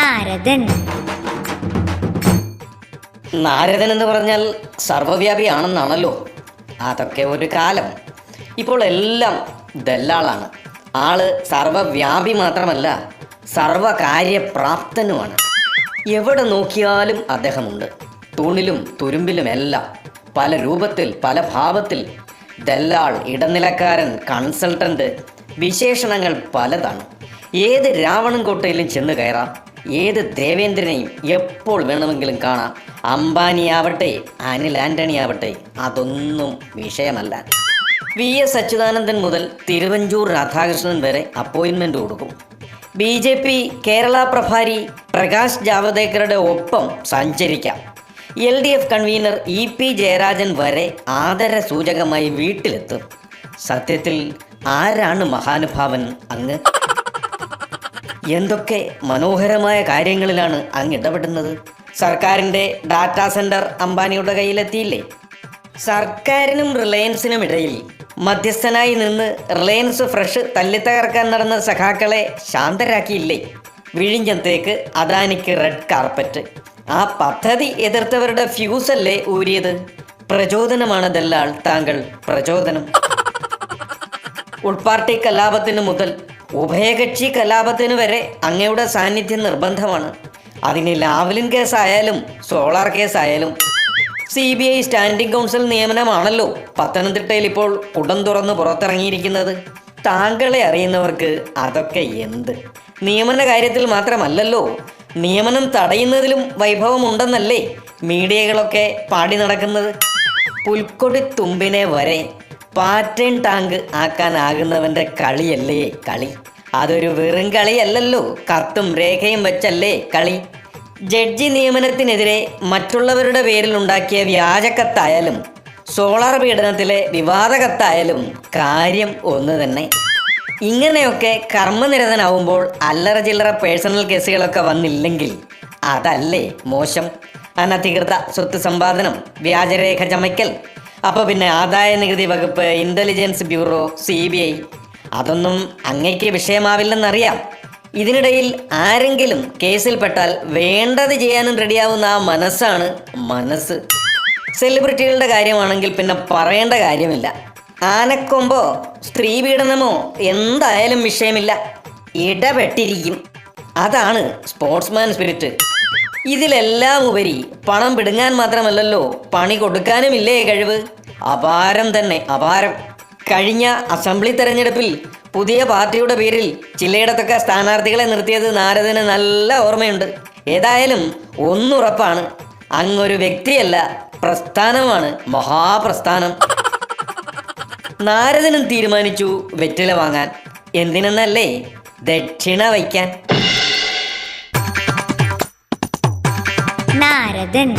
നാരദൻ. നാരദൻ എന്ന് പറഞ്ഞാൽ സർവ്വവ്യാപിയാണെന്നാണല്ലോ. അതൊക്കെ ഒരു കാലം. ഇപ്പോൾ എല്ലാം ദല്ലാളാണ്. ആള് സർവ്വവ്യാപി മാത്രമല്ല, സർവകാര്യപ്രാപ്തനുമാണ്. എവിടെ നോക്കിയാലും അദ്ദേഹമുണ്ട്. തൂണിലും തുരുമ്പിലുമെല്ലാം, പല രൂപത്തിൽ, പല ഭാവത്തിൽ. ദല്ലാൾ, ഇടനിലക്കാരൻ, കൺസൾട്ടൻ്റ്, വിശേഷണങ്ങൾ പലതാണ്. ഏത് രാവണൻ കോട്ടയിലും ചെന്ന് കയറാം. ഏത് ദേവേന്ദ്രനെയും എപ്പോൾ വേണമെങ്കിലും കാണാം. അംബാനിയാവട്ടെ, അനിൽ ആൻ്റണി ആവട്ടെ, അതൊന്നും വിഷയമല്ല. VS അച്യുതാനന്ദൻ മുതൽ തിരുവഞ്ചൂർ രാധാകൃഷ്ണൻ വരെ അപ്പോയിൻമെൻ്റ് കൊടുക്കും. BJP കേരള പ്രഭാരി പ്രകാശ് ജാവദേക്കറുടെ ഒപ്പം സഞ്ചരിക്കാം. LDF കൺവീനർ EP ജയരാജൻ വരെ ആദര സൂചകമായി വീട്ടിലെത്തും. സത്യത്തിൽ ആരാണ് മഹാനുഭാവൻ അങ്ങ്? എന്തൊക്കെ മനോഹരമായ കാര്യങ്ങളിലാണ് അങ്ങ് ഇടപെടുന്നത്. സർക്കാരിൻ്റെ ഡാറ്റാ സെൻറ്റർ അംബാനിയുടെ കയ്യിലെത്തിയില്ലേ? സർക്കാരിനും റിലയൻസിനും ഇടയിൽ മധ്യസ്ഥനായി നിന്ന് റിലയൻസ് ഫ്രഷ് തല്ലിത്തകർക്കാൻ നടന്ന സഖാക്കളെ ശാന്തരാക്കിയില്ലേ? വിഴിഞ്ഞത്തേക്ക് അദാനിക്ക് റെഡ് കാർപ്പറ്റ്. ആ പദ്ധതി എതിർത്തവരുടെ ഫ്യൂസല്ലേ ഊരിയത്? പ്രചോദനമാണ് ദല്ലാൾ താങ്കൾ, പ്രചോദനം. ഉൾപാർട്ടി കലാപത്തിന് മുതൽ ഉഭയകക്ഷി കലാപത്തിന് വരെ അങ്ങയുടെ സാന്നിധ്യം നിർബന്ധമാണ്. അതിന് ലാവ്ലിൻ കേസായാലും സോളാർ കേസായാലും. CBI സ്റ്റാൻഡിംഗ് കൗൺസിൽ നിയമനമാണല്ലോ പത്തനംതിട്ടയിൽ ഇപ്പോൾ കുടം തുറന്ന് പുറത്തിറങ്ങിയിരിക്കുന്നത്. താങ്കളെ അറിയുന്നവർക്ക് അതൊക്കെ എന്ത്? നിയമന കാര്യത്തിൽ മാത്രമല്ലല്ലോ, നിയമനം തടയുന്നതിലും വൈഭവമുണ്ടെന്നല്ലേ മീഡിയകളൊക്കെ പാടി നടക്കുന്നത്. പുൽക്കൊടി തുമ്പിനെ വരെ പാറ്റേൺ ടാങ്ക് ആക്കാനാകുന്നവൻ്റെ കളിയല്ലേ കളി. അതൊരു വെറും കളിയല്ലല്ലോ, കത്തും രേഖയും വെച്ചല്ലേ കളി. ജഡ്ജി നിയമനത്തിനെതിരെ മറ്റുള്ളവരുടെ പേരിൽ ഉണ്ടാക്കിയ വ്യാജക്കത്തായാലും സോളാർ പീഡനത്തിലെ വിവാദ കത്തായാലും കാര്യം ഒന്ന് തന്നെ. ഇങ്ങനെയൊക്കെ കർമ്മനിരതനാവുമ്പോൾ അല്ലറ ചില്ലറ പേഴ്സണൽ കേസുകളൊക്കെ വന്നില്ലെങ്കിൽ അതല്ലേ മോശം? അനധികൃത സ്വത്ത് സമ്പാദനം, വ്യാജരേഖ ചമയ്ക്കൽ, അപ്പോൾ പിന്നെ ആദായ നികുതി വകുപ്പ്, ഇൻ്റലിജൻസ് ബ്യൂറോ, CBI, അതൊന്നും അങ്ങയ്ക്ക് വിഷയമാവില്ലെന്നറിയാം. ഇതിനിടയിൽ ആരെങ്കിലും കേസിൽപ്പെട്ടാൽ വേണ്ടത് ചെയ്യാനും റെഡിയാവുന്ന ആ മനസ്സാണ് മനസ്സ്. സെലിബ്രിറ്റികളുടെ കാര്യമാണെങ്കിൽ പിന്നെ പറയേണ്ട കാര്യമില്ല. ആനക്കൊമ്പോ സ്ത്രീ പീഡനമോ എന്തായാലും വിഷയമില്ല, ഇടപെട്ടിരിക്കും. അതാണ് സ്പോർട്സ്മാൻ സ്പിരിറ്റ്. ഇതിലെല്ലാം ഉപരി പണം പിടുങ്ങാൻ മാത്രമല്ലല്ലോ, പണി കൊടുക്കാനുമില്ലേ കഴിവ്? അപാരം തന്നെ, അപാരം. കഴിഞ്ഞ അസംബ്ലി തെരഞ്ഞെടുപ്പിൽ പുതിയ പാർട്ടിയുടെ പേരിൽ ചിലയിടത്തൊക്കെ സ്ഥാനാർത്ഥികളെ നിർത്തിയത് നാരദന് നല്ല ഓർമ്മയുണ്ട്. ഏതായാലും ഒന്നുറപ്പാണ്, അങ്ങൊരു വ്യക്തിയല്ല, പ്രസ്ഥാനമാണ്, മഹാപ്രസ്ഥാനം. നാരദനും തീരുമാനിച്ചു വെറ്റില വാങ്ങാൻ. എന്തിനെന്നല്ലേ? ദക്ഷിണ വയ്ക്കാൻ. നാരദൻ.